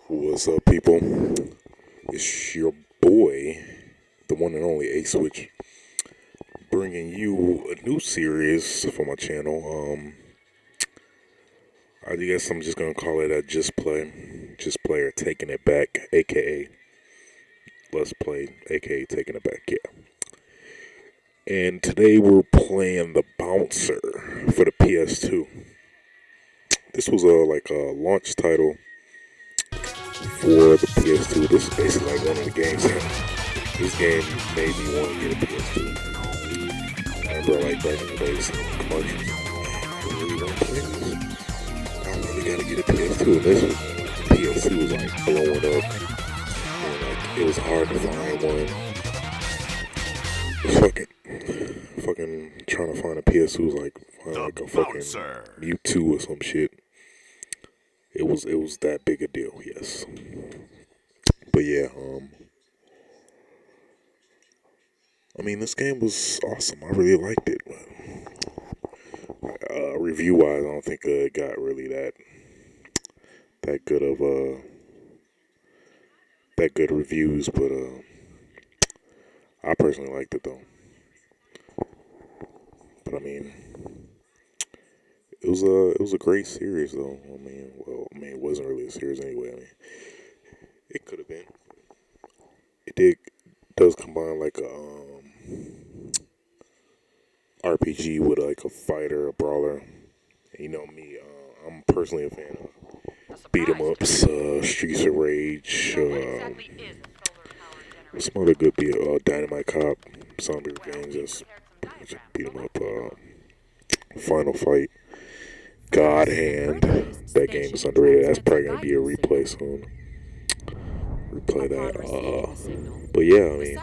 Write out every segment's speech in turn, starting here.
What's up, people? It's your boy, the one and only A Switch, bringing you a new series for my channel. I guess I'm just gonna call it a Just Play, Just Player Taking It Back, aka Let's Play, aka Taking It Back, yeah. And today we're playing the Bouncer for the PS2. This was like a launch title for the PS2. This is basically like one of the games that this game made me want to get a PS2. I remember like back in the days, commercials. I really want to play this. I really gotta get a PS2. And this was, the PS2 was like blowing up. And like it was hard to find one. Fucking trying to find a PS2 was like find like a fucking Mewtwo or some shit. It was that big a deal, yes. But yeah, I mean, this game was awesome. I really liked it. But review-wise, I don't think it got really that good of that good reviews. But I personally liked it though. But I mean, it was a great series though. It wasn't really a series anyway. I mean, it could have been. It does combine like a RPG with like a fighter, a brawler. And you know me, I'm personally a fan of beat 'em ups, Streets of Rage, some other good Dynamite Cop, zombie games. That's beat 'em up. Final Fight, God Hand. That game is underrated. That's probably gonna be a replay soon. Replay that. But yeah, I mean,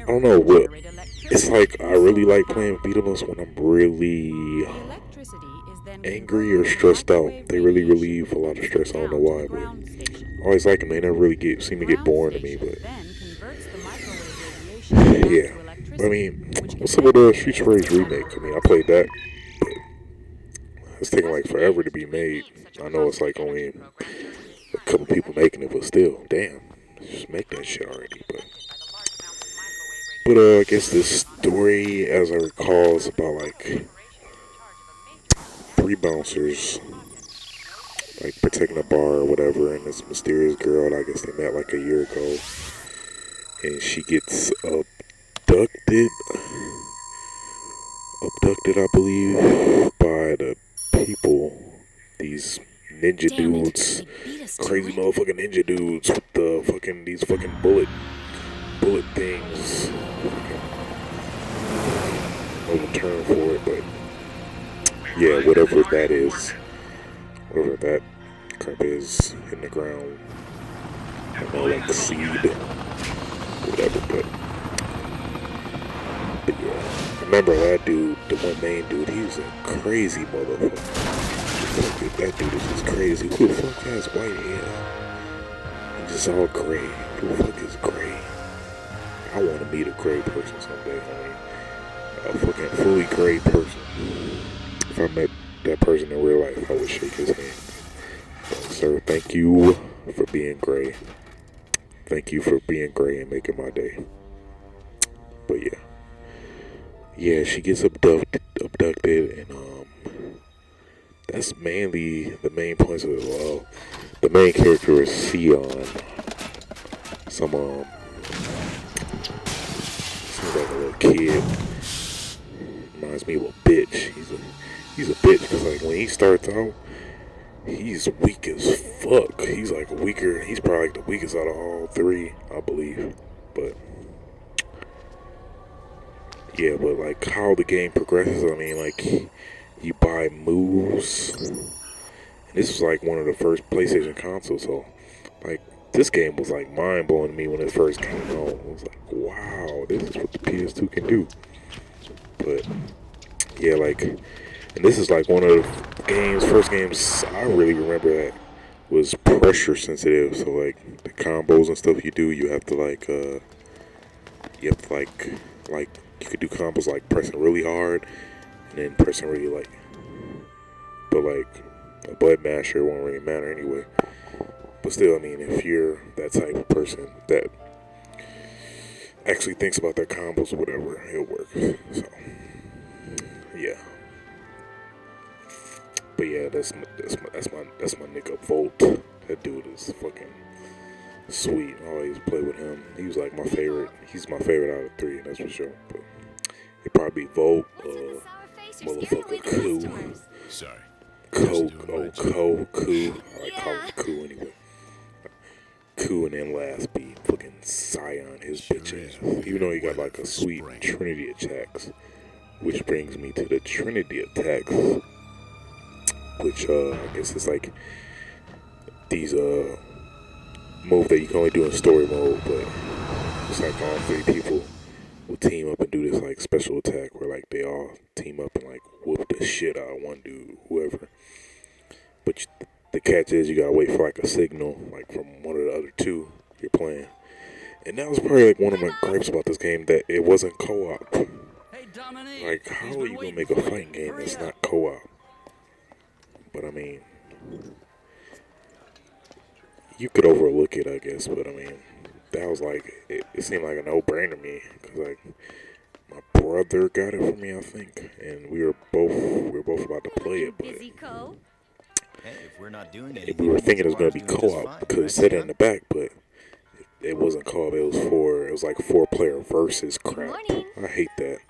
I don't know what. It's like I really like playing beat 'em ups when I'm really angry or stressed out. They really relieve a lot of stress. I don't know why, but I always like them. They never really seem to get boring to me. But yeah, I mean, what's up with the Streets of Rage remake? I mean, I played that, but it's taking like forever to be made. I know it's like only a couple people making it, but still, damn, just make that shit already. But I guess this story, as I recall, is about like three bouncers, like protecting a bar or whatever, and this mysterious girl, I guess they met like a year ago, and she gets abducted, I believe, by the people, these ninja dudes, crazy motherfucking ninja dudes with these fucking bullet things. No term for it, but yeah, whatever that crap is in the ground. I don't know, like the seed, whatever, but yeah. Remember that dude, the one main dude, he was a crazy motherfucker. That dude is just crazy. Who the fuck has white hair? He's just all gray. Who the fuck is gray? I want to meet a gray person someday. I mean, a fucking fully gray person. If I met that person in real life, I would shake his hand. Sir, thank you for being gray. Thank you for being gray and making my day. But yeah, she gets abducted, and that's mainly the main points of it. Well, the main character is Sion. Seems like a little kid. Reminds me of a bitch. He's a bitch because like when he starts out, he's weak as fuck. He's like weaker. He's probably like the weakest out of all three, I believe. But yeah, but like how the game progresses, I mean, like you buy moves. And this was like one of the first PlayStation consoles, so like this game was like mind blowing to me when it first came out. I was like, wow, this is what the PS2 can do. But yeah, like, and this is like one of the first games I really remember that was pressure sensitive. So like the combos and stuff you do, you have to like you could do combos like pressing really hard and then pressing really light. But like a button masher won't really matter anyway. But still, I mean, if you're that type of person that actually thinks about their combos or whatever, it'll work. So, yeah. But yeah, that's my nigga Volt. That dude is fucking sweet. I always play with him. He was like my favorite. He's my favorite out of 3, that's for sure. But it'd probably be Volt, motherfucker Coup. Sorry. Coup. I like calling him Coup anyway. Coup, and then last be fucking Scion, his bitch ass. Even though he got like a sweet Trinity attacks. Which brings me to the Trinity attacks. Which I guess it's like these moves that you can only do in story mode, but it's like all 3 people will team up and do this like special attack where like they all team up and like whoop the shit out of one dude, whoever. But the catch is you gotta wait for like a signal, like from one of the other 2 you're playing. And that was probably like one of my gripes about this game, that it wasn't co-op. Like, how are you gonna make a fighting game that's not co-op? But I mean, you could overlook it, I guess. But I mean, that was like, it seemed like a no-brainer to me, cause like my brother got it for me, I think, and we were both about to play it, but we were thinking it was gonna be co-op because it said it in the back, but it wasn't co-op. It was like 4-player versus crap. I hate that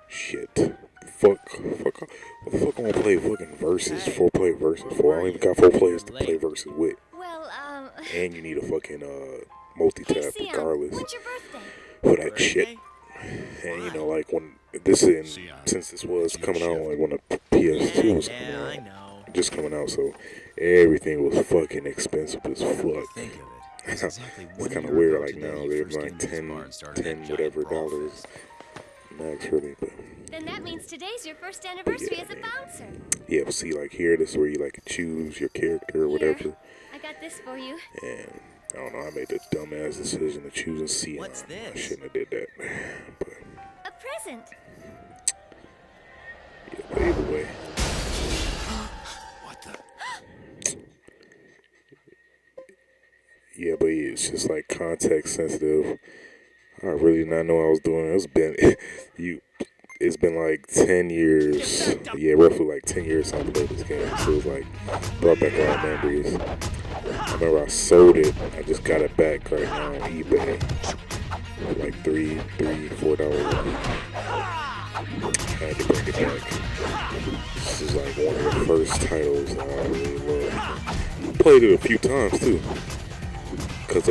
shit. Fuck. What the fuck am I gonna play fucking versus, 4-player versus for? I don't even got 4 players to play versus with. And you need a fucking multi-tap regardless for that shit. And you know, like when since this was coming out, like when the PS2 was coming out, just coming out, so everything was fucking expensive as fuck. It's kind of weird, like now they're like 10 whatever dollars max, really, but then that means today's your first anniversary as a bouncer. Yeah, but see, like here, this is where you like choose your character or whatever. I got this for you. And I don't know, I made the dumbass decision to choose a Sion. What's this? I shouldn't have did that, but a present. Yeah, but either way. What the? Yeah, but it's just like context sensitive. I really did not know what I was doing. It's been like 10 years. Yeah, roughly like 10 years since I played this game. So it was like brought back a lot of memories. I remember I sold it. I just got it back right now on eBay for like $4. I had to bring it back. This is like one of the first titles that I really loved. Played it a few times too. Cause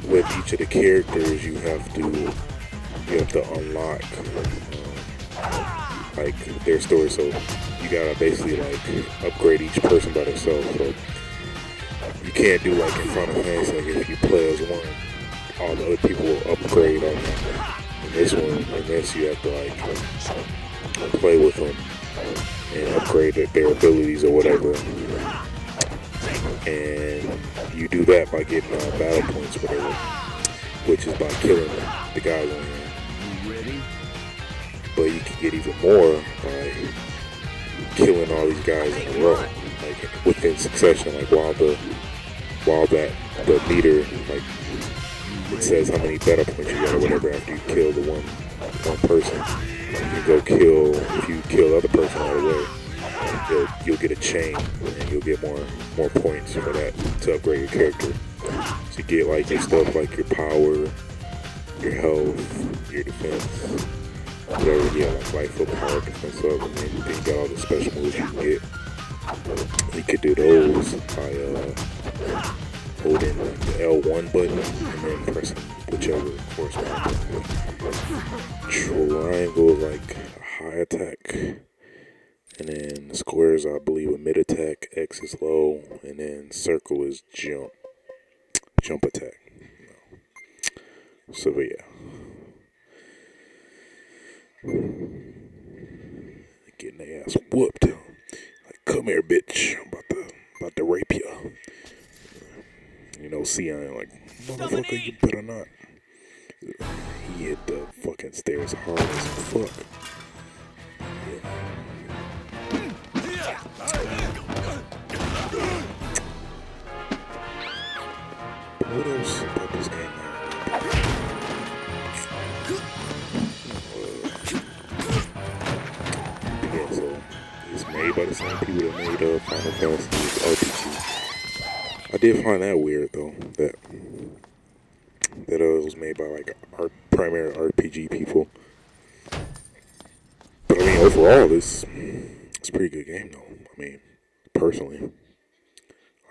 with each of the characters you have to unlock like their story, so you gotta basically like upgrade each person by themselves. So you can't do like in Final Fantasy, like if you play as one, all the other people will upgrade on in this one, and this you have to like play with them and upgrade their abilities or whatever. And you do that by getting battle points or whatever, which is by killing the guys on here. But you can get even more by killing all these guys in a row, like within succession, like while the meter, like it says how many battle points you got or whatever after you kill the one person. You can go kill, if you kill the other person right away, you'll get a chain and you'll get more points for that to upgrade your character. So you get like your stuff like your power, your health, your defense, whatever, yeah, like life, power, defense up, and then you got all the special moves you can get. You could do those by holding the L1 button and then pressing whichever corresponds. Triangle is like high attack. And then square is, I believe, a mid attack, X is low, and then circle is jump attack. So, but yeah. Getting their ass whooped. Like, come here, bitch. I'm about to rape you. You know, Sion, like, motherfucker, you better not. He hit the fucking stairs hard as fuck. Yeah. made by the same people that made Final Fantasy RPG. I did find that weird though, that it was made by like primary RPG people. But I mean, overall, it's a pretty good game though. I mean, personally,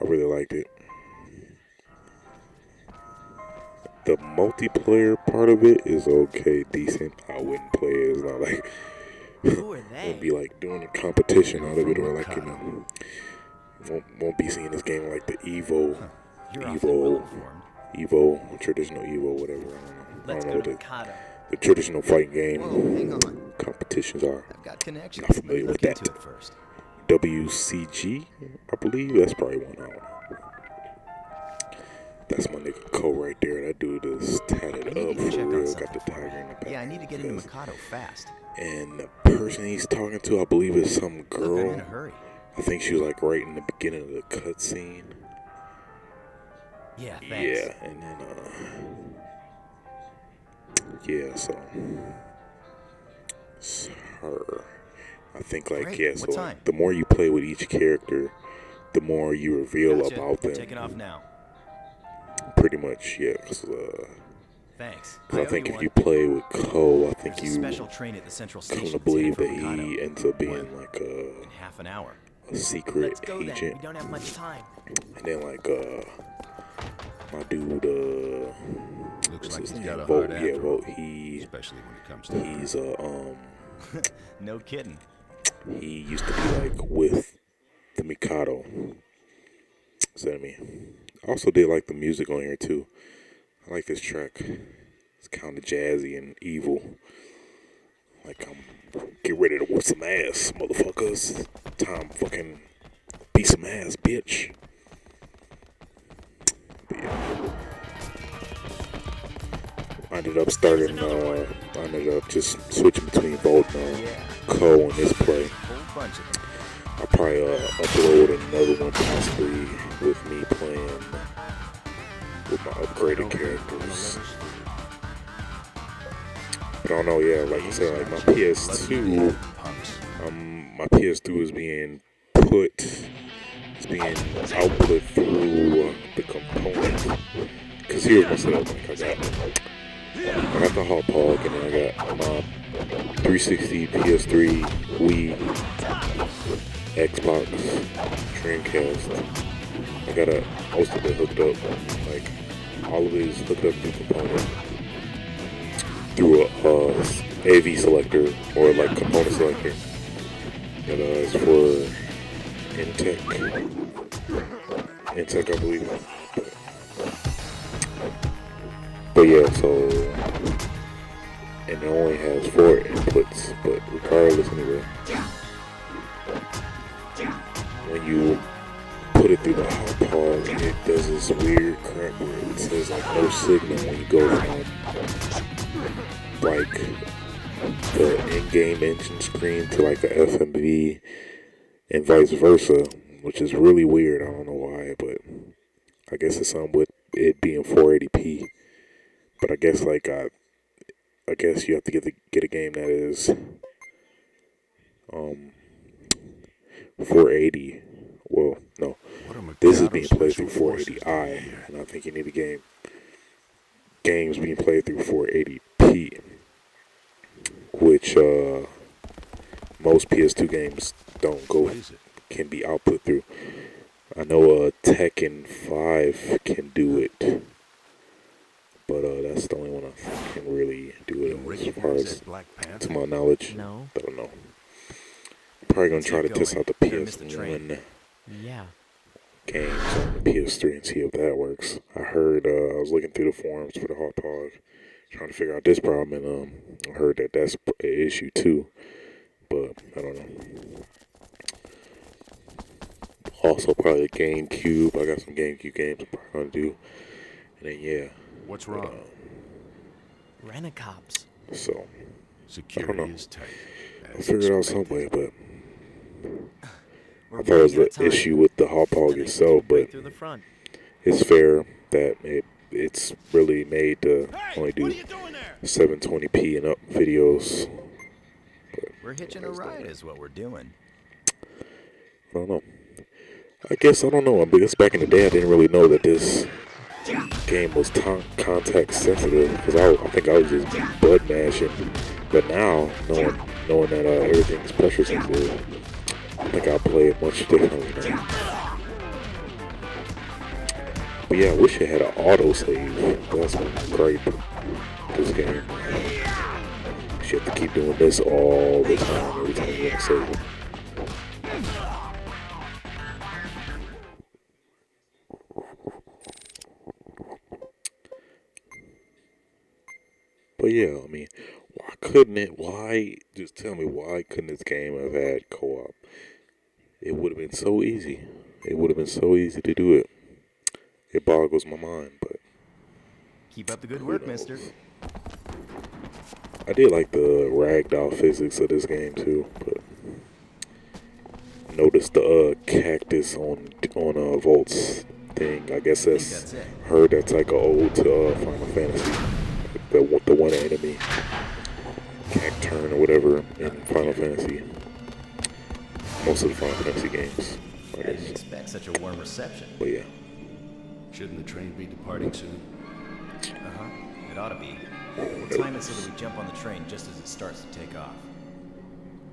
I really liked it. The multiplayer part of it is okay, decent. I wouldn't play it. It's not like Who are they? won't be like doing a competition out of it, or like, you know, won't be seeing this game like the You're awfully well informed. traditional Evo, whatever. I Let's don't go know to what Mikado. the traditional fighting game Whoa, hang on. competitions are. I've got connections. Not familiar Look with that. into it first. WCG, I believe. That's probably one. I don't know. That's my nigga Cole right there. That dude is tatted I need up you to for check on real. something Got the for tiger me. in the back. Yeah, I need to get into Mikado fast. And the person he's talking to, I believe, is some Look, I'm girl. in a hurry. I think she was like right in the beginning of the cutscene. Yeah, thanks. Yeah, and then yeah, so it's her. I think like Great. yeah, What so time? like, the more you play with each character, the more you reveal Gotcha. about them. Taking off now. Pretty much, yeah. Cause Thanks. 'cause I owe think you if one. you play with Cole, I think There's a you special train at the central come station. to believe It's that heading for he Mikado. ends up being When? like In half an hour. a secret Let's go then. agent. We don't have much time. And then like my dude Looks what's like his he's name? got a Vote, heart yeah, after Vote. all, He especially when it comes to he's No kidding. he used to be like with the Mikado. So I mean, I also did like the music on here too. I like this track. It's kind of jazzy and evil. Like get ready to whoop some ass, motherfuckers. Time fucking beat some ass, bitch. But yeah. I ended up just switching between Volt and Ko in this play. Whole bunch of them. I'll probably upload another one possibly with me playing with my upgraded characters. But I don't know, yeah, like I said, like my PS2, my PS2 is being output through the component. Cause here's my setup, like I got the Hot Pog, and then I got my 360, PS3, Wii, Xbox, Dreamcast. I got most of it hooked up, like all of it is hooked up through component, through a AV selector or like component selector. And it's for Intech, I believe. But yeah, so, and it only has 4 inputs, but regardless anyway, when you put it through the hot pause, it does this weird crap where it says like no signal when you go from like the in-game engine screen to like the FMV and vice versa, which is really weird. I don't know why, but I guess it's something with it being 480p. But I guess like I guess you have to get a game that is 480. Well, no, this is being played through 480i, and I think you need a games being played through 480p, which most PS2 games can be output through. I know Tekken 5 can do it. But that's the only one I can really do it as far as to my knowledge. No. I don't know. Probably gonna try to test out the Missed the train. PS1 Yeah. games on the PS3 and see if that works. I heard I was looking through the forums for the Hot Pog, trying to figure out this problem, and I heard that that's an issue too. But I don't know. Also, probably the GameCube. I got some GameCube games I'm probably gonna do, and then yeah. What's wrong? Rent-a-cops. So Security know. is tight. I'll figure it out some way, but We're I thought it was running out the of time. issue with the Hot Pog That makes itself, us break but through the front. it's fair that it's really made to only do 720p and up videos. We're hitching a ride is what we're doing. I don't know. I guess I don't know. Because back in the day, I didn't really know that this game was contact sensitive. Because I think I was just butt mashing. But now, knowing that everything is pressure sensitive, I think I'll play it much differently now. But yeah, I wish it had an auto save. That's great. This game. You have to keep doing this all the time. Every time you want to save it. But yeah, I mean, just tell me, why couldn't this game have had co-op? It would have been so easy. It would have been so easy to do it. It boggles my mind, but Keep up the good work, knows? mister. I did like the ragdoll physics of this game too, but notice the cactus on Volt's thing. I guess that's it. that's like an ode to Final Fantasy. The one enemy, Cacturn or whatever in Final Fantasy. Most of the Final Fantasy games, I I didn't guess. expect such a warm reception. But yeah, Shouldn't the train be departing soon? Uh-huh. It ought to be. We'll time it so that we jump on the train just as it starts to take off.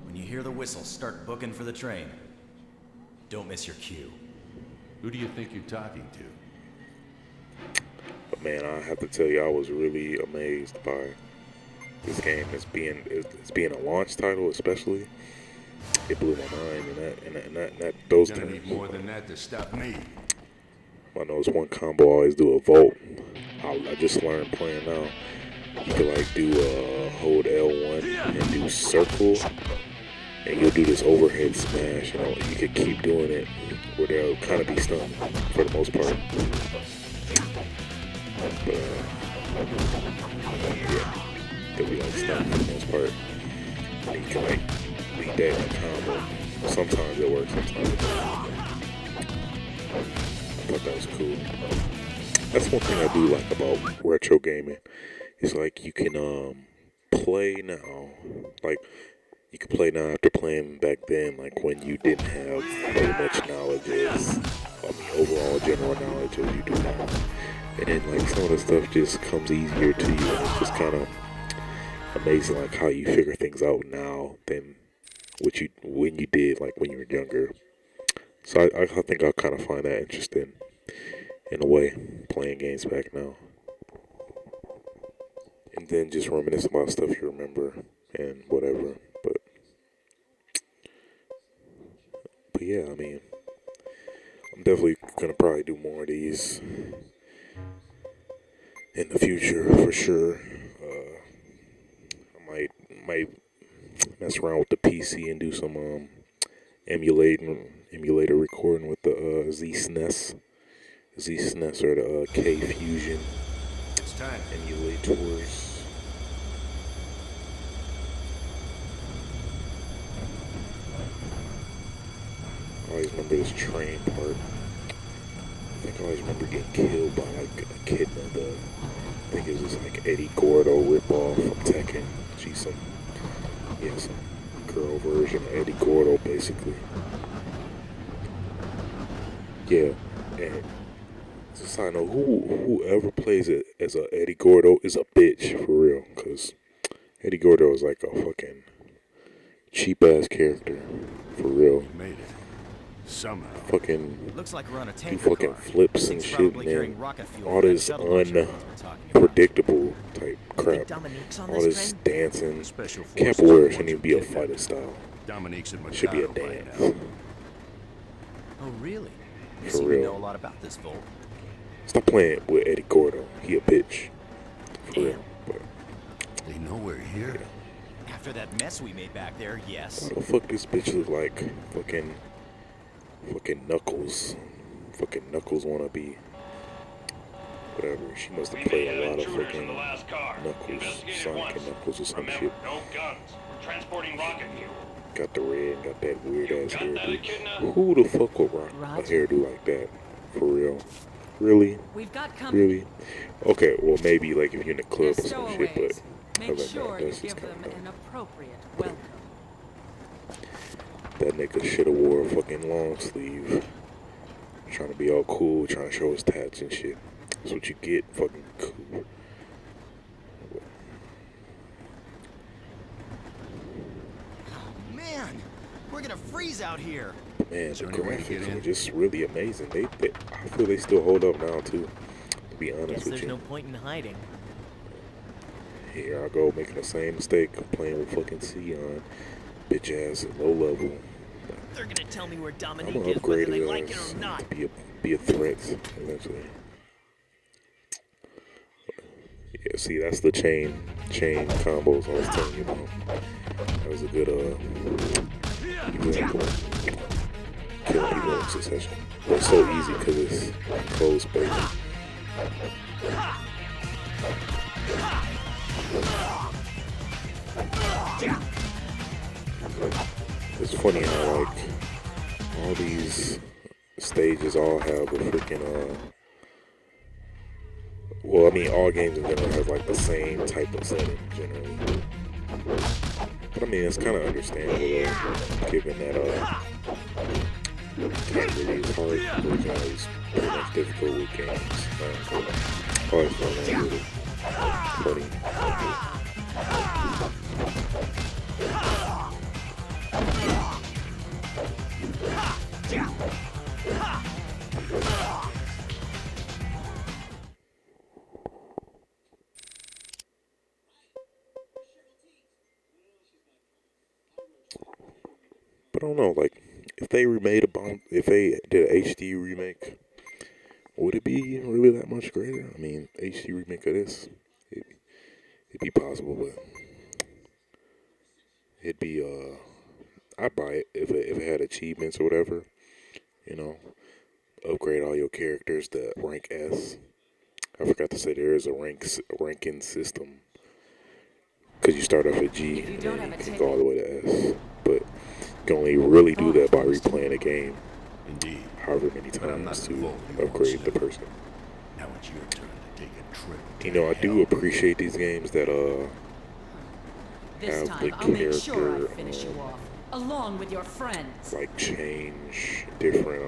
When you hear the whistle, start booking for the train. Don't miss your cue. Who do you think you're talking to? but man, I have to tell you, I was really amazed by this game as being a launch title, especially. It blew my mind, and those You're gonna need terms. more than that to stop me. I know it's one combo, I always do a Volt. I just learned playing now. You can like do hold L1 and do circle, and you'll do this overhead smash. You know, you can keep doing it where they'll kind of be stunned for the most part. But yeah, they'll be like stunned for the most part. And you can like lead that in a combo. Sometimes it works, sometimes it doesn't. I thought that was cool. That's one thing I do like about retro gaming. Is like you can play now. Like you can play now after playing back then, like when you didn't have very much knowledge as overall general knowledge as you do now. And then like some of the stuff just comes easier to you. And it's just kind of amazing like how you figure things out now than when you did like when you were younger. So I think I kind of find that interesting in a way, playing games back now. And then just reminisce about stuff you remember and whatever. But yeah, I mean, I'm definitely gonna probably do more of these in the future for sure. I might mess around with the PC and do some emulator recording with the Z-SNES or the K-Fusion It's time. emulators. I always remember this train part. I think I always remember getting killed by like a kid in the, I think it was this like Eddie Gordo ripoff from Tekken. She's some girl version of Eddie Gordo basically. Yeah, and just a side note, whoever plays it as a Eddie Gordo is a bitch for real, cause Eddie Gordo is like a fucking cheap ass character for real. We made it. Somehow. Fucking Looks like we're on a do tanker fucking car. flips and Thing's shit, probably man. carrying rocket fuel All for that this shuttle launcher we're talking about. unpredictable type crap. Dominique's on All this this dancing. Special Camp forces Warrior want shouldn't you even be a kidnapped. fighter style. Dominique's in It should be a Mikado right dance. now. Oh, really? You For seem real. to know a lot about this, Volt. Stop playing with Eddie Gordo. He a bitch. For real. But They know we're here. After that mess we made back there, yes. why the fuck this bitch look like fucking Knuckles? Fucking Knuckles wanna be whatever. She must have played a lot of fucking Knuckles, Sonic and Knuckles or some shit. No guns. We're transporting rocket fuel. Got the red, got that weird ass hairdo. Who the fuck would rock a hairdo like that? For real? Really? We've got company. Really? Okay, well maybe like if you're in a They're club or some shit, but stowaways. Make other than sure that, you that's just give them kinda an appropriate welcome. That nigga should have wore a fucking long sleeve. Trying to be all cool, trying to show his tats and shit. That's what you get, fucking cool. Man, we're gonna freeze out here. Man, the there any way to get graphics in? were just really amazing. They I feel they still hold up now too. To be honest Guess with there's you. no point in hiding. Here I go making the same mistake. I'm playing with fucking Sion, bitch ass at low level. They're gonna tell me where I'm Dominique gonna is, whether upgrade they it like it or not. to be a threat eventually. Yeah, see that's the chain combos I was telling you about. That was a good example. Killing people in succession. But it's so easy because it's closed space. It's funny how like all these stages all have a freaking well, I mean all games in general have like the same type of setting generally. But I mean it's kinda understandable though, given that can't really hard originally is pretty much difficult with games. Always found that really funny. But I don't know, like, if they if they did an HD remake, would it be really that much greater? I mean, HD remake of this, it'd be possible, but it'd be, I'd buy it if it had achievements or whatever, you know, upgrade all your characters to rank S. I forgot to say there is a ranking system, because you start off at G and then you can go all the way to S, but you can only really do that by replaying the game Indeed. however many But I'm not times to involved in your upgrade the slip. person. Now it's your turn to take a trip. You know, I do appreciate these games that This have the time, I'll make sure character I finish you off, along with your friends. like change different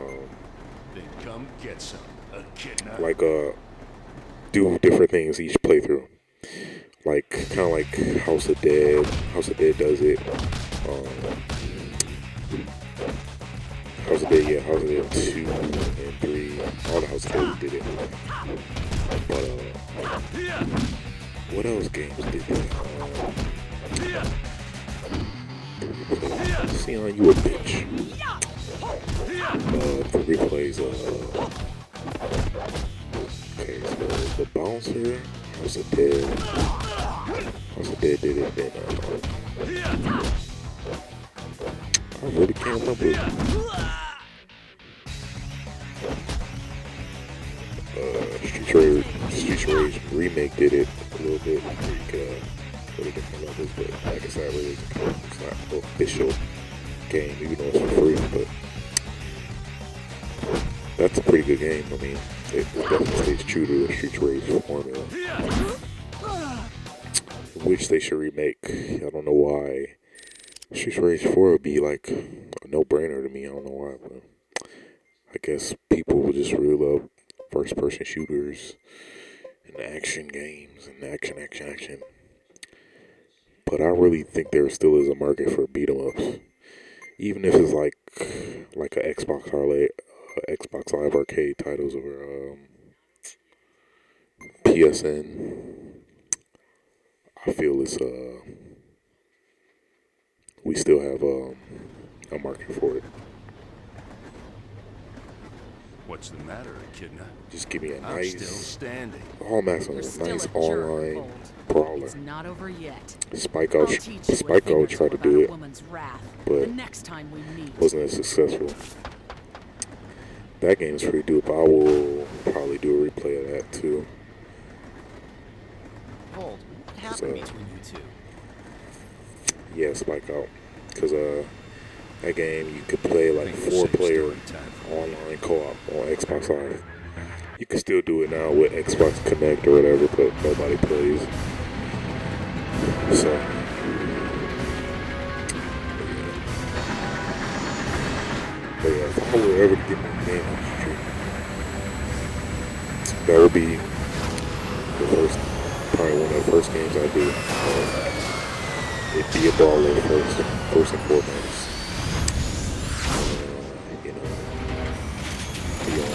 Then come get some, echidna. like do different things each playthrough. Like kind of like House of Dead. House of Dead does it. House of Dead, yeah, House of Dead 2 and 3. All the House of Dead did it. But what else games did that? Sion, you a bitch. The replays okay, so the Bouncer, House of Dead. House of Dead did it, then I really can't remember. Streets Rage remake did it a little bit, like really different levels, but like I said, really it's not an official game, even though it's for free, but that's a pretty good game. I mean, it definitely stays true to the Streets Rage formula, which they should remake. I don't know why. Streets Rage 4 would be like a no-brainer to me. I don't know why, but I guess people would just really love first-person shooters and action games and action. But I really think there still is a market for beat-em-ups, even if it's like a Xbox Live Arcade titles or PSN. I feel it's we still have a market for it. What's the matter, echidna? Just give me a I'm nice, still standing. all mass on You're a still nice a jerk, online Bolt. brawler. It's not over yet. Spike I'll out, teach you a Spike thing or out tried to two do about a it, woman's wrath but the next time we meet. wasn't as successful. That game's pretty dope. I will probably do a replay of that too. Bold, what happened So- between you two? Yeah, Spike out, because that game you could play like Think we'll save 4-player story time for online co-op on Xbox Live. You can still do it now with Xbox Connect or whatever, but nobody plays. So But yeah, if I were ever to get my game on the street, that would be probably one of the first games I do. It'd be a brawler first and foremost. You know, be on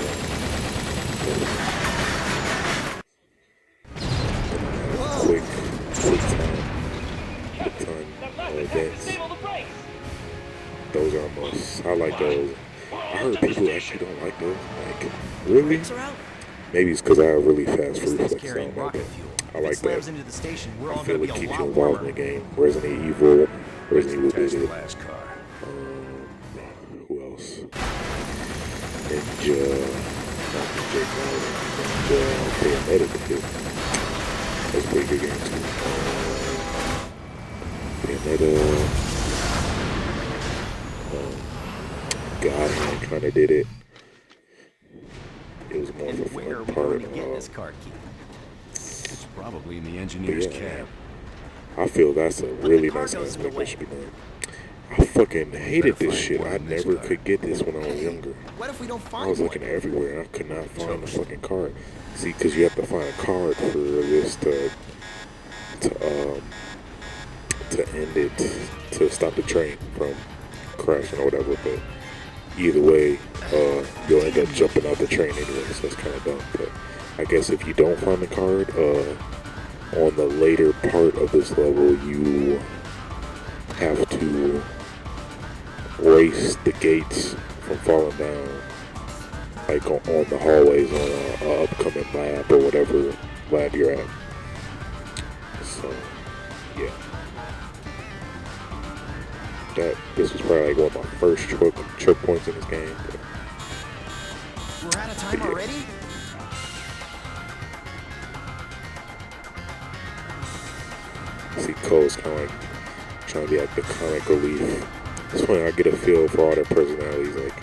quick time events. Those are most. I like those. I heard people actually don't like those. Like, really? Brakes are out. Maybe it's because I have really fast This thing's reflexes. I carrying don't like rocket it. fuel. I If like it slams that. into the station, we're I all feel gonna it be a keeps you lot involved in warmer. the game. Resident Evil That's did the it. last car. Who else? Ninja. Not Ninja Gaiden. Bayonetta did it. That's a pretty good game too. Bayonetta. Godhand kind of did it. It was more of a And where are fun we part. going to get this card key? It's probably in the engineer's But yeah. cab. I feel that's a really car nice goes in the aspect way. that should be done. I fucking hated Better this find shit. one I in this never car. could get this when I was younger. What if we don't I find was one? looking everywhere and I could not find the fucking card. See, because you have to find a card for this to end it, to stop the train from crashing or whatever. But either way, you'll end up jumping out the train anyway, so it's kind of dumb. But I guess if you don't find the card, on the later part of this level, you have to race the gates from falling down, like on the hallways on a upcoming lab or whatever lab you're at. So, yeah. This was probably like one of my first choke points in this game. But We're out of time Yeah. already? see, Cole's kind of like trying to be like the comic relief. It's funny, I get a feel for all their personalities. Like,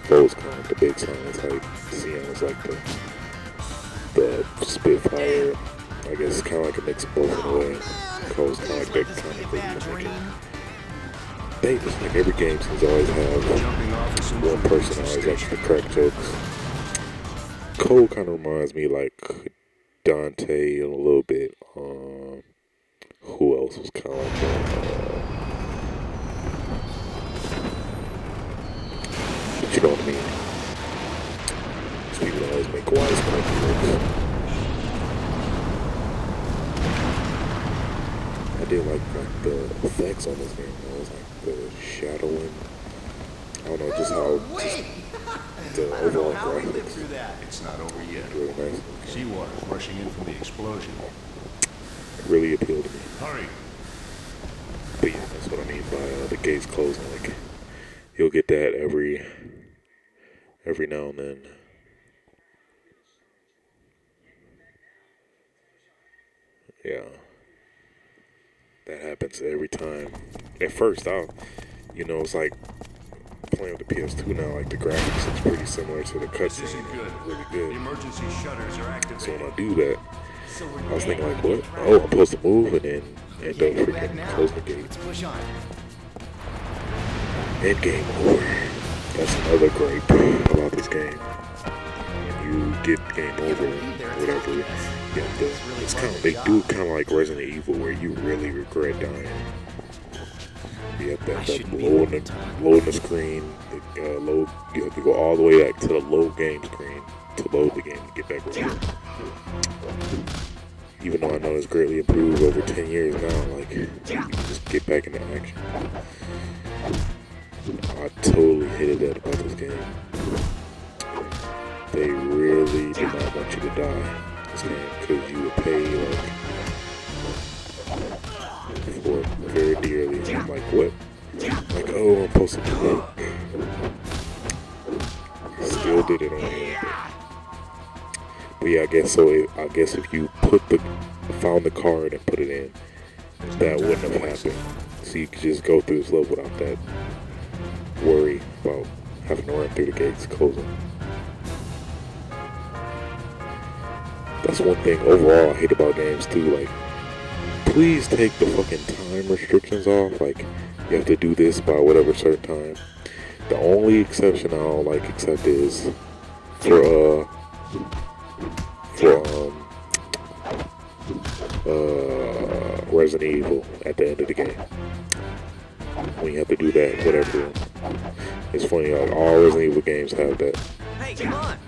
Cole's kind of like the big silent type. Sion's like the Spitfire. I guess it's kind of like a mix of both in a way. Cole's kind of like that This could be a comic bad relief. dream. They just like every game seems to always have Jumping off as soon as one we reach person the always likes station. the crack jokes. Cole kind of reminds me like Dante a little bit. Who else was kind of like that? But you know what I mean? These people always make wise jokes. I did like the effects on this game. It was like the shadowing. I don't know, just how the overall How we lived graphics through that? It's not over yet. really nice. Seawater's rushing in from the explosion. It really appealed to me. Hurry! But yeah, that's what I mean by the gates closing. Like, you'll get that every now and then. Yeah. That happens every time. At first, it's like playing with the PS2 now. Like, the graphics is pretty similar to the This cutscene. isn't good. Really The good. emergency shutters are So activated. when I do that, I was thinking like, what? Oh, I'm supposed to move and then end up freaking closing the gate. Let's push on. And game over. That's another great about this game. When you get game over, whatever, you have to, it's kind of, they do kind of like Resident Evil where you really regret dying. You have that load in the screen, load, you have to go all the way back to the load game screen to load the game and get back where you are. Even though I know it's greatly improved over 10 years now, like, you can just get back into action. I totally hated that about this game. They really did not want you to die this game because you would pay for it very dearly. And I'm like, what? Like, oh, I'm supposed to do that. Still did it on here. But yeah, I guess so. I guess if you found the card and put it in, that wouldn't have happened. So you could just go through this level without that worry about having to run through the gates closing. That's one thing overall I hate about games too. Like, please take the fucking time restrictions off. Like, you have to do this by whatever certain time. The only exception I don't like except is for Resident Evil at the end of the game. When you have to do that, whatever. It's funny, like all Resident Evil games have that. Hey, come on!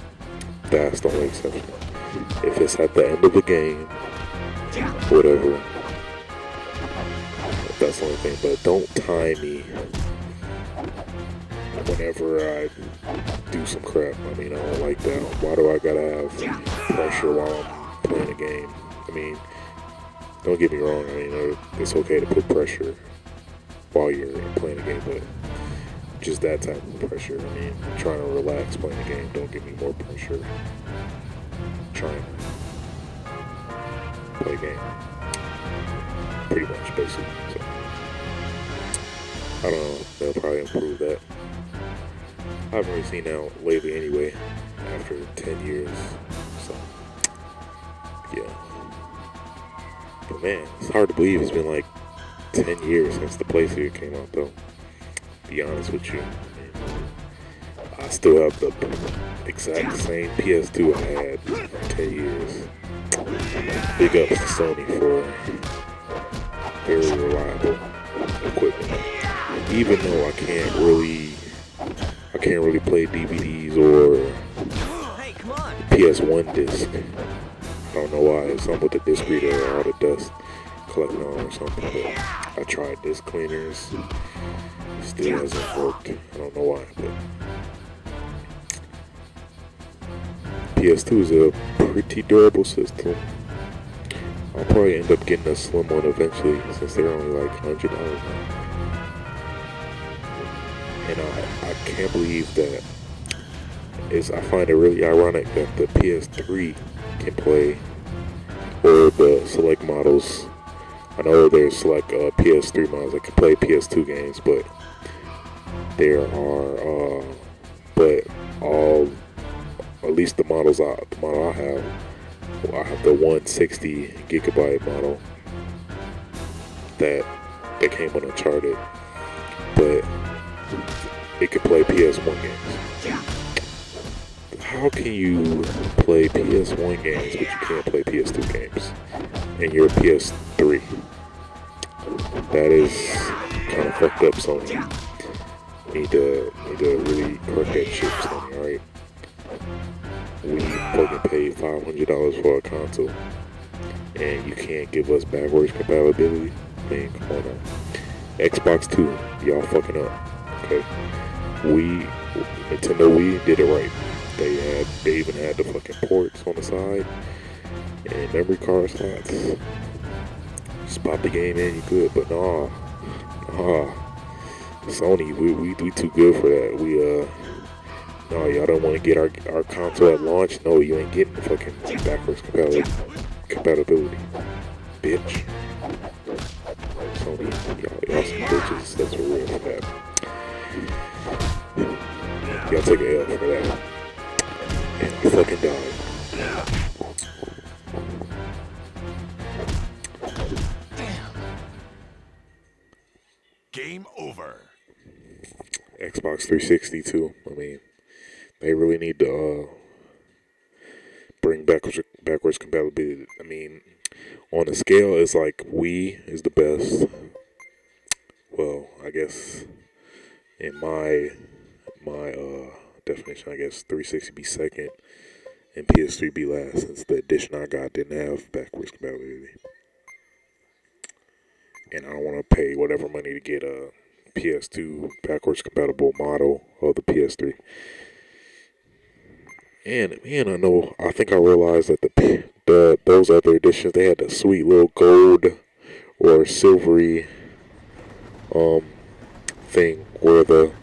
That's the only exception. If it's at the end of the game, whatever. That's the only thing. But don't time me whenever I do some crap. I mean, I don't like that. Why do I gotta have pressure while I'm playing a game? I mean, don't get me wrong. I mean, it's okay to put pressure while you're playing a game, but just that type of pressure. I mean, I'm trying to relax playing a game. Don't give me more pressure. I'm trying to play a game. Pretty much, basically. So, I don't know. They'll probably improve that. I haven't really seen that lately anyway, after 10 years. So, yeah. But man, it's hard to believe it's been like 10 years since the PlayStation came out, though. Be honest with you. I still have the exact same PS2 I had for 10 years. Big ups to Sony for very reliable equipment. Even though I can't really play DVDs or Hey, come on! PS1 disc. I don't know why. It's something with the disc reader or all the dust collecting on or something. But I tried disc cleaners. It still hasn't worked. I don't know why. But PS2 is a pretty durable system. I'll probably end up getting a slim one eventually since they're only like $100 now. And I can't believe that I find it really ironic that the PS3 can play, or the select models. I know there's select PS3 models that can play PS2 games, but there are, at least the model I have, I have the 160 gigabyte model that came on Uncharted, but it can play PS1 games. How can you play PS1 games but you can't play PS2 games and you're a PS3? That is kind of fucked up, Sony. Need to really correct that shit, Sony, alright? We fucking paid $500 for a console and you can't give us backwards compatibility? Man, come on now. Xbox 2, y'all fucking up. Okay, Nintendo Wii did it right. They even had the fucking ports on the side and memory card slots. Just pop the game in, you good. But nah, Sony, we too good for that. No, y'all don't want to get our console at launch. No, you ain't getting the fucking backwards compatibility, bitch. Sony, y'all some bitches. That's for real for that. Y'all take a L for that. And I fucking died. Game over. Xbox 360 too. I mean, they really need to bring backwards compatibility. I mean, on a scale, it's like Wii is the best. Well, I guess in my definition, I guess 360 be second and PS3 be last, since the edition I got didn't have backwards compatibility. And I don't want to pay whatever money to get a PS2 backwards compatible model of the PS3. And I think I realized that those other editions, they had the sweet little gold or silvery thing where the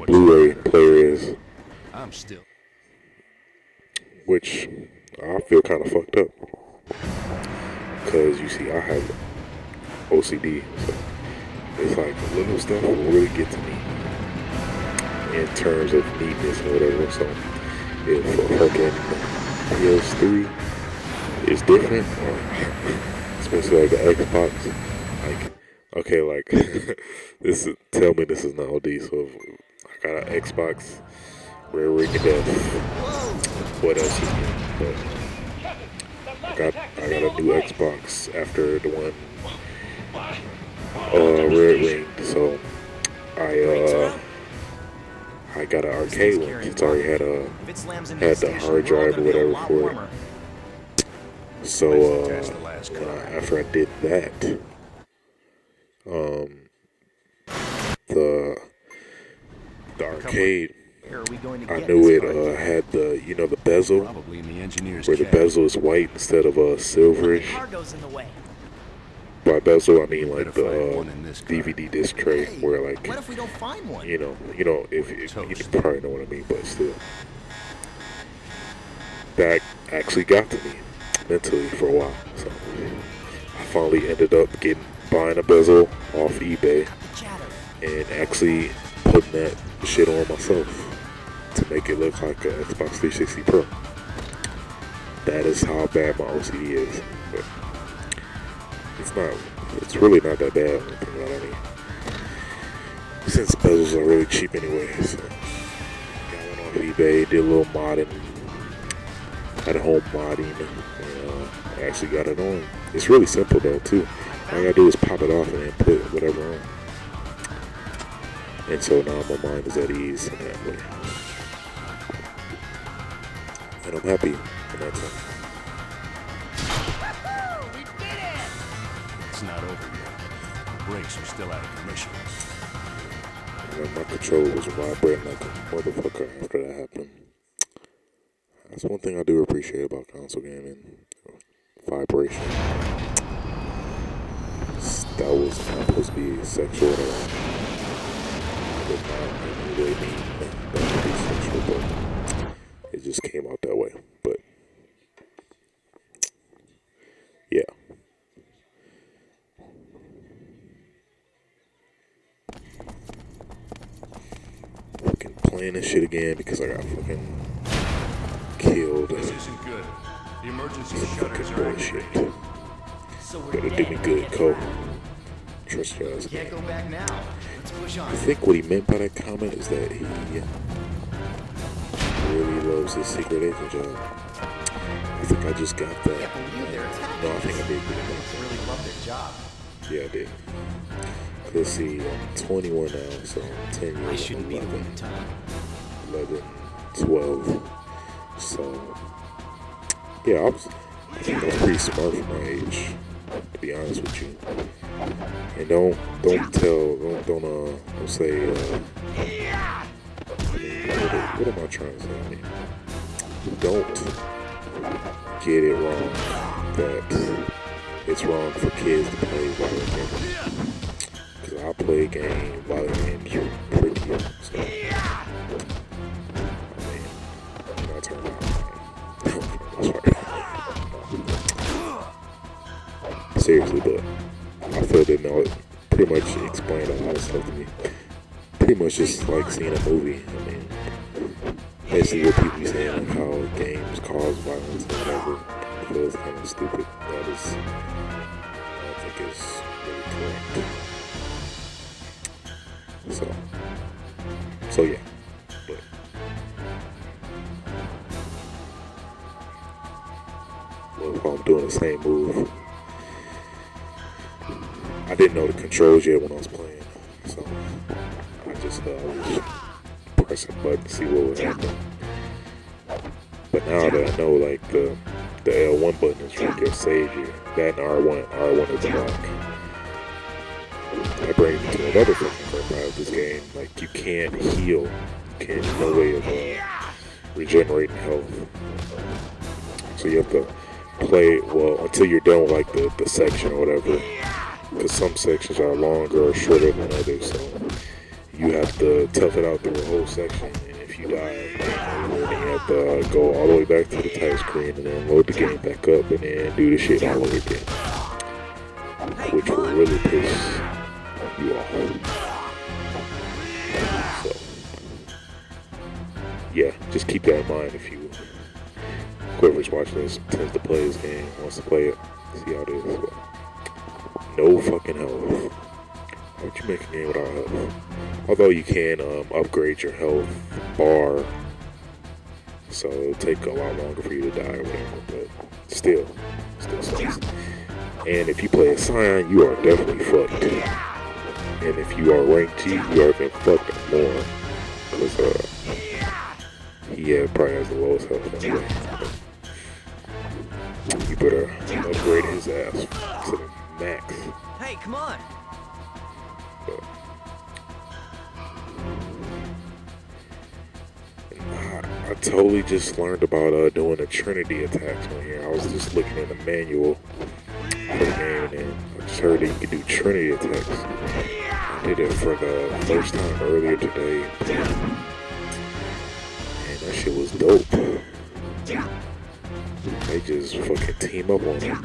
Blu-ray player is. I'm still. Which I feel kind of fucked up. Because you see, I have OCD. So it's like the little stuff will really get to me in terms of neatness or whatever. So if a fucking PS3 is different, or especially like the Xbox, like, okay, like tell me this is not OD. So if got an Xbox, Rare Ring of Death. What else is new? But I got a new Xbox after the one Red Ring, so I got an arcade one. It's already had the hard drive or whatever for it. So after I did that, the arcade, I knew it had the the bezel, Probably in the engineer's where the cabin. bezel is white instead of silverish. Cargo's in the way. By bezel I mean like Better the find one in this car. DVD disc tray, where like What if we don't find one? if you probably know what I mean, but still, that actually got to me mentally for a while. So I finally ended up buying a bezel off eBay and actually putting that shit on myself to make it look like an Xbox 360 Pro. That is how bad my OCD is. But it's really not that bad. You know what I mean? Since bezels are really cheap anyway, so got one on eBay, did a little modding, at home modding, and I actually got it on. It's really simple though too. All I gotta do is pop it off and then put whatever on. And so now my mind is at ease in that way. And I'm happy in that time. It's not over yet. The brakes are still out of commission. And my controller was vibrating like a motherfucker after that happened. That's one thing I do appreciate about console gaming. Vibration. That was not supposed to be sexual at all. It did not in any way mean that to be sexual, but it just came out that way. But yeah. Fucking playing this shit again because I got fucking killed. This isn't good. The emergency Some shutters fucking are bullshit. activated. So we're Better do me good, Cole. Trust your ass. Can't go back now. Let's push on. I think what he meant by that comment is that he really loves his secret agent job. I think I just got that. Can't believe they're attacking. No, I think I did get They it. really love their job. Yeah, I did. Let's see, I'm 21 now, so I'm 10 years. I shouldn't be the 11, one to tell. 11, 12. So, yeah, I think I was pretty smart for my age, to be honest with you. And don't say, what am I trying to say? I mean, don't get it wrong that it's wrong for kids to play violent games. Because I play violent games pretty young, so I mean, I turned out. Seriously, but I feel that now it pretty much explained a lot of stuff to me. Pretty much just like seeing a movie. I mean, basically what people be saying, like how games cause violence and whatever, I feel it's kind of stupid. That is, I don't think it's really correct. So yeah. But what if I'm doing the same move? I didn't know the controls yet when I was playing, so I just was pressing a button to see what would happen. But now that I know, like the L1 button is like your savior, that and R1 is the lock. That brings me to another fucking part of this game. Like you can't heal, there's no way of regenerating health. So you have to play until you're done with like the section or whatever. Because some sections are longer or shorter than others, so you have to tough it out through a whole section. And if you die, then you have to go all the way back to the title screen and then load the game back up and then do the shit all over again, which will really piss you off. So, yeah, just keep that in mind if whoever's watching this tends to play this game, wants to play it, see how it is. But no fucking health. How'd you make a game without health? Although you can upgrade your health bar, so it'll take a lot longer for you to die or whatever, but still sucks. And if you play a Scion, you are definitely fucked. And if you are ranked G, you are even fucked more. Because he probably has the lowest health anyway. You better upgrade his ass to the max. Hey, come on. I totally just learned about doing the Trinity attacks on here. I was just looking in the manual for the game, and I just heard that you can do Trinity attacks. I did it for the first time earlier today, and that shit was dope. They just fucking team up on him,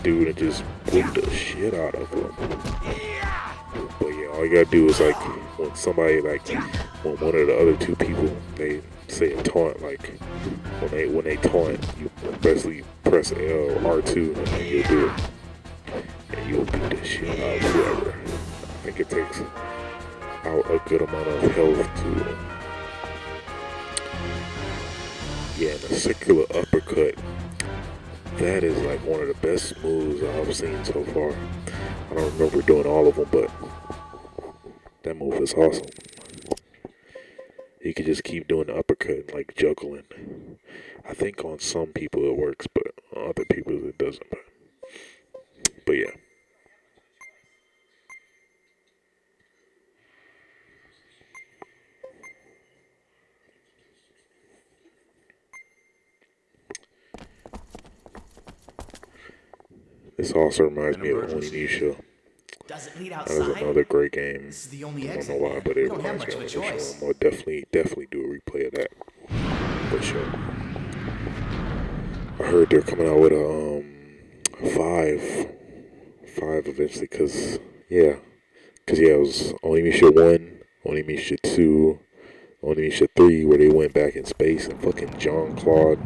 dude, and just whoop the shit out of him. But yeah, all you gotta do is like when somebody when one of the other two people they say a taunt, like when they taunt, you basically press L R2 and then you'll do it, and you'll beat the shit out of whoever. I think it takes out a good amount of health to. Yeah, and a circular uppercut. That is like one of the best moves I've seen so far. I don't remember doing all of them, but that move is awesome. You can just keep doing the uppercut, like juggling. I think on some people it works, but on other people it doesn't. But yeah. This also reminds me of Onimusha. Does it lead That was outside? another great game. This is the only I don't exit. know why, but it We don't have reminds me much of of a Onimusha. choice. I'm gonna definitely do a replay of that for sure. I heard they're coming out with a five eventually, cause it was Onimusha 1, Onimusha 2, Onimusha 3, where they went back in space, and fucking Jean-Claude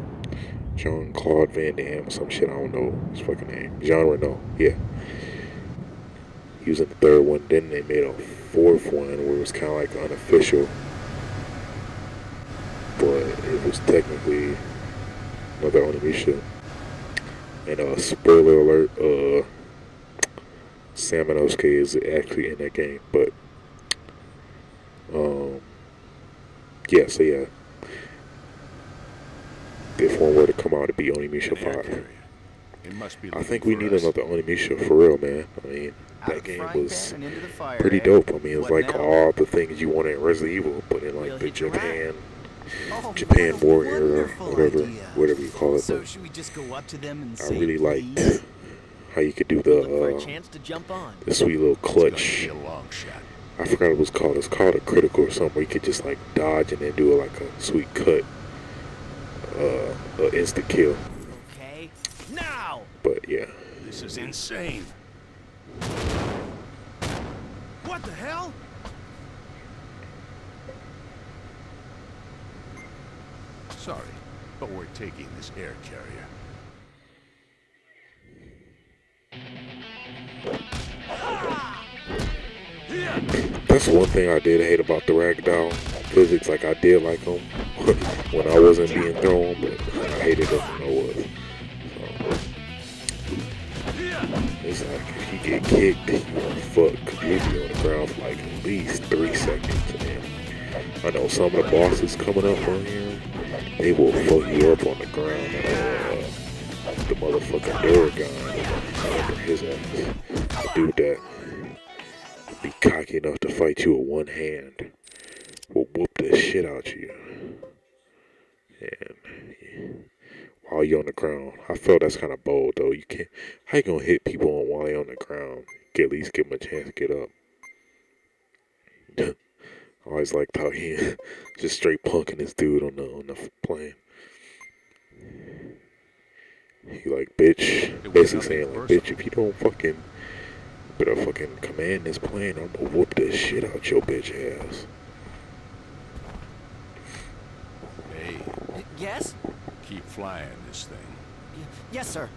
Van Damme, some shit, I don't know his fucking name. Jean Reno, yeah. He was in the third one. Then they made a fourth one where it was kind of like unofficial, but it was technically another Onimusha. And spoiler alert, Sam Inosuke is actually in that game. But yeah. If one were to come out to be Onimusha 5, It must be I think looking we for need us. another Onimusha for real, man. I mean, Out that of the game frying was pan and into the fire, pretty eh? dope. I mean, it was What like now? all the things you wanted in Resident Evil, but in like We'll the hit your Japan Oh, Japan what a Warrior, wonderful idea. whatever you call it. So But should we just go up to them and I say really liked please? how you could do Look for a the chance to jump on. sweet little It's going to clutch. be a long shot. I forgot what it was called. It's called a critical or something. Where you could just like dodge and then do like a sweet cut, an instant kill. Okay, now. But yeah, This is insane. What the hell? Sorry, but we're taking this air carrier. that's one thing I did hate about the ragdoll physics. Like I did like them when I wasn't being thrown, but I hated them when I was. It's like if you get kicked, you're fucked, 'cause you'll be on the ground for like at least 3 seconds. And I know some of the bosses coming up on here, they will fuck you up on the ground. The motherfucking Duragon, I remember his ass. The dude that be cocky enough to fight you with one hand will whoop the shit out you. And while you're on the ground, I feel that's kind of bold though. You can't. How you gonna hit people while you're on the ground? At least give them a chance to get up. I always liked how he just straight punking this dude on the plane. He like, bitch, basically saying like, bitch, if you don't fucking better fucking command this plane, I'm gonna whoop the shit out your bitch ass. Hey, Yes? keep flying this thing. Yes, sir.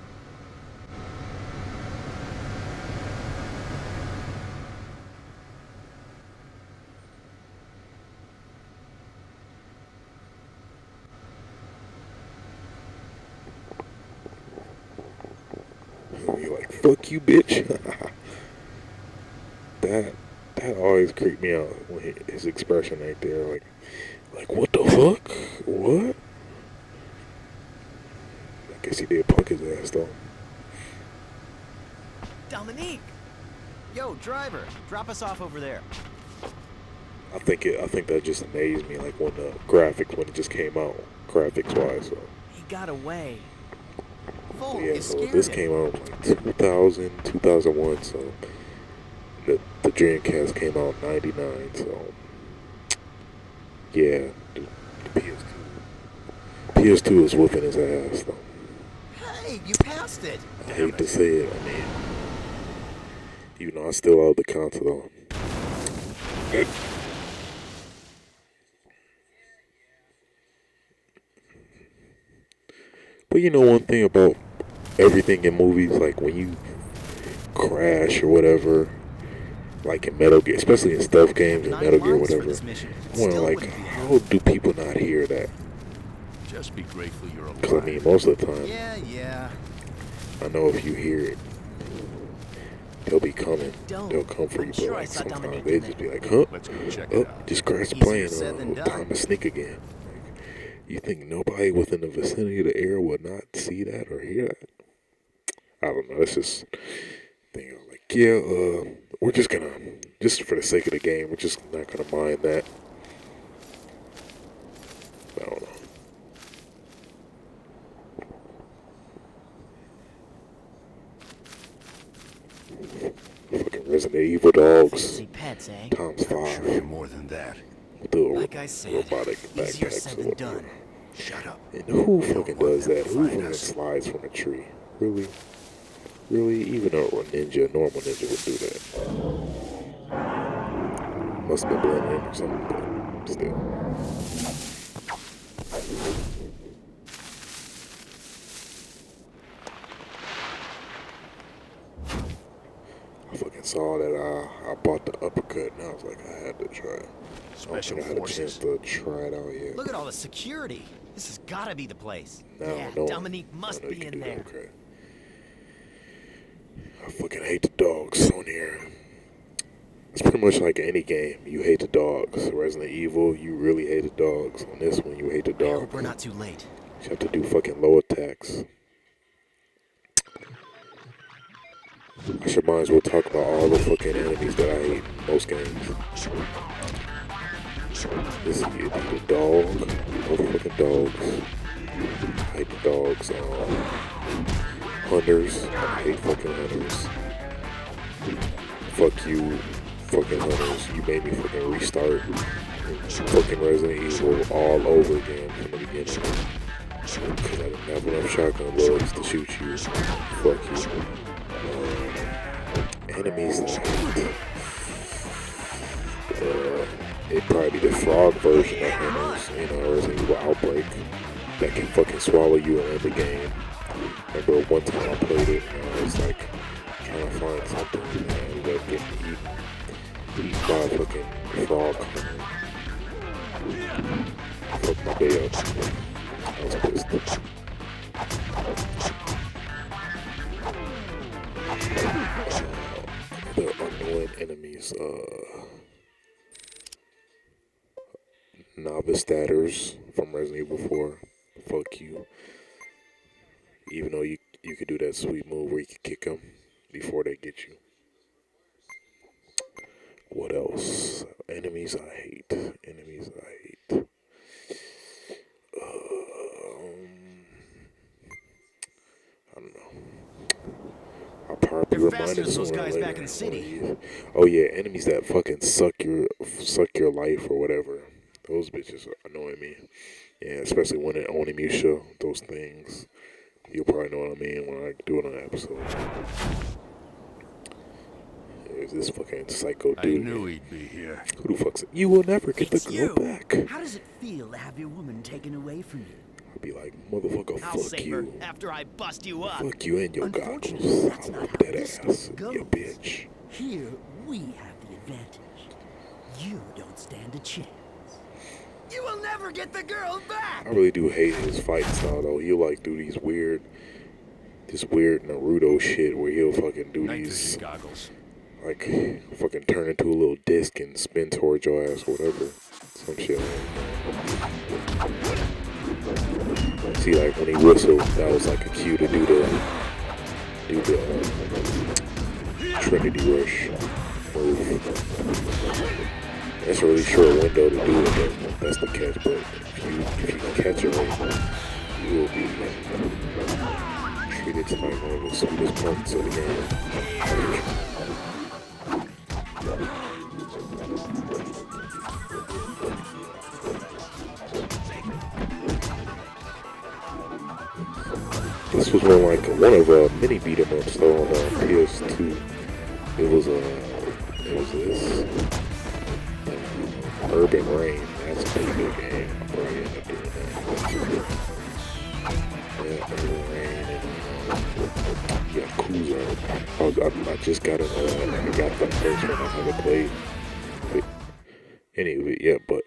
fuck you, bitch. that always creeped me out when his expression right there, like what the fuck? What? I guess he did punk his ass though. Dominique! Yo, driver, drop us off over there. I think that just amazed me, like when the graphics, when it just came out, graphics wise. So He got away. Full, yeah, you so scared this him. came out like 2000, 2001. So the Dreamcast came out in '99. So yeah, the PS2 is whooping his ass though. Hey, you passed it. I hate to say it. I mean, even though I still love the console. But you know one thing about everything in movies, like when you crash or whatever, like in Metal Gear, especially in stealth games and 9 Metal Gear, lines for whatever. this mission. I wonder, Still like, wouldn't be how do people not hear that? Just be grateful you're alive. Because I mean, most of the time, Yeah. I know if you hear it, they'll be coming. Don't. They'll come for I'm you. sure But I like saw sometimes Dominique they in just there. be like, huh? Let's go check it Oh, out. just crash the Easier plane. said than done. Time to sneak again. Like, you think nobody within the vicinity of the air would not see that or hear that? I don't know. It's just thing. I'm like, yeah, we're just gonna, just for the sake of the game, we're just not gonna mind that. I don't know. Fucking Resident Evil dogs Fancy pets, eh? times Sure, you're 5 more than that. with the Like I said, robotic easier backpacks said or than whatever. done. Shut up. And who fucking does that? Who Find fucking us. slides from a tree? Really? Really? Even a normal ninja would do that. Must have been blended in or something, but still. I fucking saw that I bought the uppercut and I was like, I had to try it. I don't Special think I had a chance forces. to try it out yet. Look at all the security. This has gotta be the place. Now, Yeah, no, Dominique must I know you be can in do that, there. okay. I fucking hate the dogs on here. It's pretty much like any game. You hate the dogs. Resident Evil, you really hate the dogs. On this one, you hate the I hope dogs. we're not too late. You have to do fucking low attacks. I should might as well talk about all the fucking enemies that I hate in most games. This is the dog. Motherfucking dogs. I hate the dogs. Hunters. I hate fucking hunters. Fuck you, fucking hunters. You made me fucking restart fucking Resident Evil all over again from the beginning. Because I didn't have enough shotgun bullets to shoot you. Fuck you. Enemies that I hate. It'd probably be the frog version of hunters, you know, Resident Evil Outbreak. That can fucking swallow you in the game. Remember one time I played it and I was like trying to find something and I ended up getting eaten by a fucking frog. Fuck my day up. I was pissed. The unknown enemies, novice statters from Resident Evil 4. Fuck you. Even though you could do that sweet move where you could kick them before they get you. What else? Enemies I hate. Enemies I hate. I don't know. I'll probably They're remind faster us than those sooner or guys later. back in the city. Oh yeah, enemies that fucking suck your life or whatever. Those bitches annoy me. Yeah, especially when it Onimusha, those things. You'll probably know what I mean when I do it on an episode. There's this fucking psycho I dude. knew he'd be here. Who the fuck's it? You will never get It's the you. girl back. How does it feel to have your woman taken away from you? I'll be like, motherfucker, I'll fuck save you. her after I bust you up. Fuck you and your Unfortunately, goggles. that's I'll not whip how that this ass, story you goes. bitch. Here, we have the advantage. You don't stand a chance. You will never get the girl back. I really do hate his fight style though. He'll like do these weird. this weird Naruto shit where he'll fucking do Night these, vision goggles. like, fucking turn into a little disc and spin towards your ass or whatever. Some shit. See, like, when he whistled, that was like a cue to do the Trinity Rush move. That's a really short window to do it, but that's the catch. But if you can catch it right, you will be treated to like one of the sweetest punks of the game. This was one of mini beat 'em ups though on PS2. It was this Urban Rain. That's a pretty good game. I probably end up doing that. Yeah, Urban Rain and Yakuza. I just got it. I got the first one. I haven't played any of it yet, but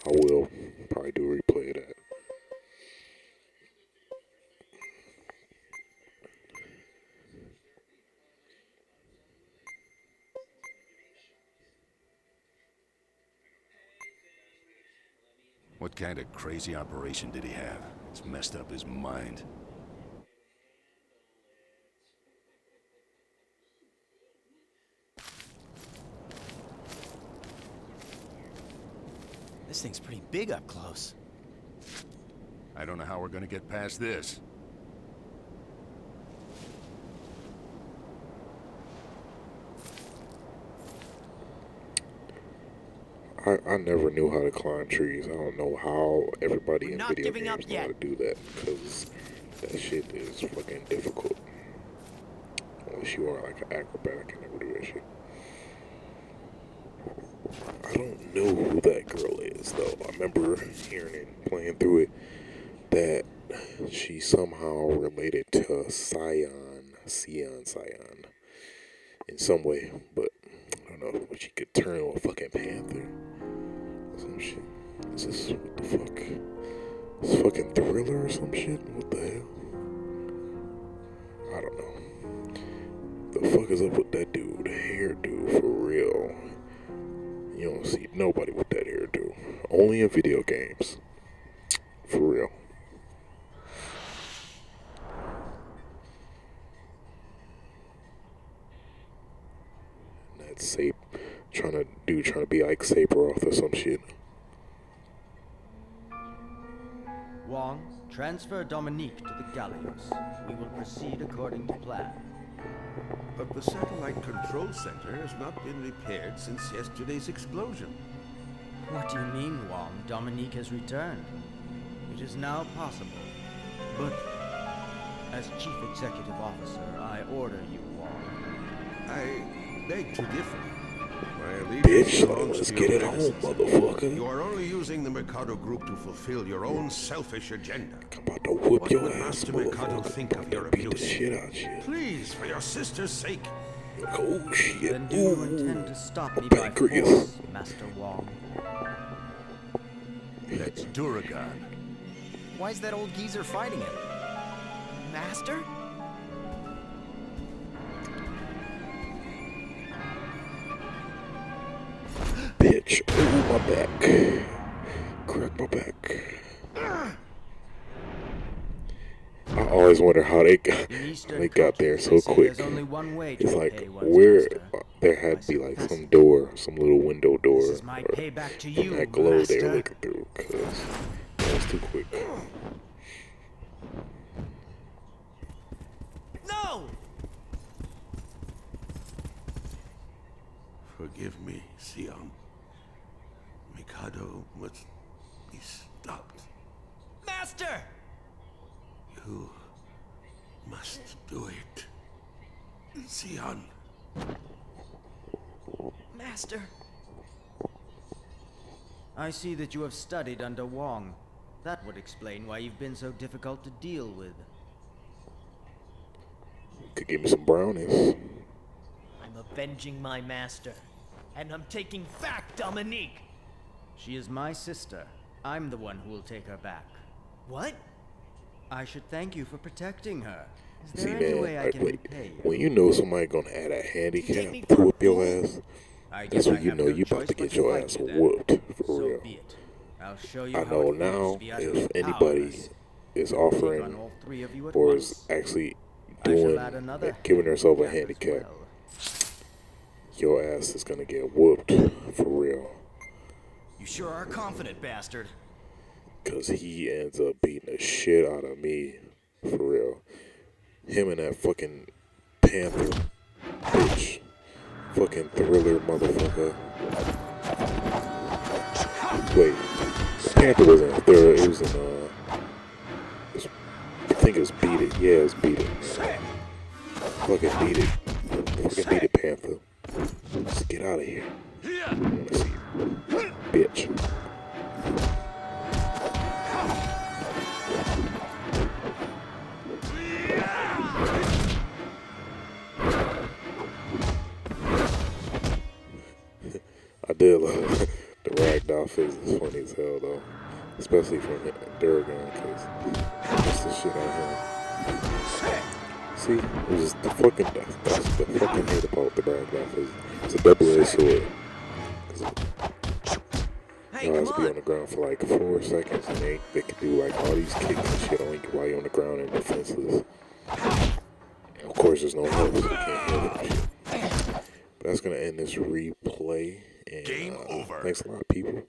I will probably do a replay of that. What kind of crazy operation did he have? It's messed up his mind. This thing's pretty big up close. I don't know how we're gonna get past this. I never knew how to climb trees. I don't know how everybody in video games know how to do that, because that shit is fucking difficult. Unless you are like an acrobat, I can never do that shit. I don't know who that girl is though. I remember hearing it, playing through it, that she somehow related to Scion in some way, but I don't know, but she could turn into a fucking panther. Some shit. Is this, what the fuck? This fucking Thriller or some shit? What the hell? I don't know. The fuck is up with that dude? Hairdo, for real. You don't see nobody with that hairdo. Only in video games. For real. That's Sape. Trying to be like Sephiroth or some shit. Wong, transfer Dominique to the Gallios. We will proceed according to plan. But the satellite control center has not been repaired since yesterday's explosion. What do you mean, Wong? Dominique has returned. It is now possible. But as Chief Executive Officer, I order you, Wong. I beg to differ. Bitch, let's get it home, motherfucker. You are only using the Mikado Group to fulfill your own selfish agenda. I'm about to whoop What your would ass, Master Mikado motherfucker. think of your Beat the abuse? shit out you. Please, for your sister's sake. Oh shit. Then do you intend to stop me I'm by pancreas. force, Master Wong? That's Duragan. Why is that old geezer fighting him? Master? Bitch. Oh, my back. Crack my back. I always wonder how they got there so quick. There's only one way to It's like, repay one's where master. there had to be like some door, some little window door, This is my or payback to from you, that glow they were Master. looking through, because that was too quick. No! Forgive me, Sion. Mikado must be stopped. Master! You must do it. Sion. Master! I see that you have studied under Wong. That would explain why you've been so difficult to deal with. Could give me some brownies. I'm avenging my master. And I'm taking back Dominique. She is my sister. I'm the one who will take her back. What? I should thank you for protecting her. Is See, there any man, way I like, can repay you? when you know somebody gonna add a handicap to whoop your ass, I that's guess I when you have know no you about choice to but get your fight ass you then. whooped for So real. be it. I'll show you I how know it feels now to be utterly if anybody powerless. is Take on offering all three of you at or once. is actually I shall doing, add another giving herself a handicap as handicap, well. your ass is gonna get whooped for real. You sure are confident, bastard. Cause he ends up beating the shit out of me for real. Him and that fucking Panther bitch. Fucking Thriller motherfucker. Wait, Panther wasn't in Thriller, it was in I think it was Beat It. Yeah, it was Beat It. Fucking Beat It. Fucking Beat It, Panther. Let's get out of here. I wanna see you. Bitch. I did love the ragdoll phase is funny as hell though. Especially from Durgan, because that's the shit out here. See, it was just the fucking, that's the fucking hate about the ragdoll phase. It's a double-edged sword. Hey, Y'all come be on. on the ground for like 4 seconds and they can do like all these kicks and shit on you while you're on the ground and defenseless. And of course there's no help, so you can't heal them shit. But that's gonna end this replay. And, Game over. Thanks a lot, people.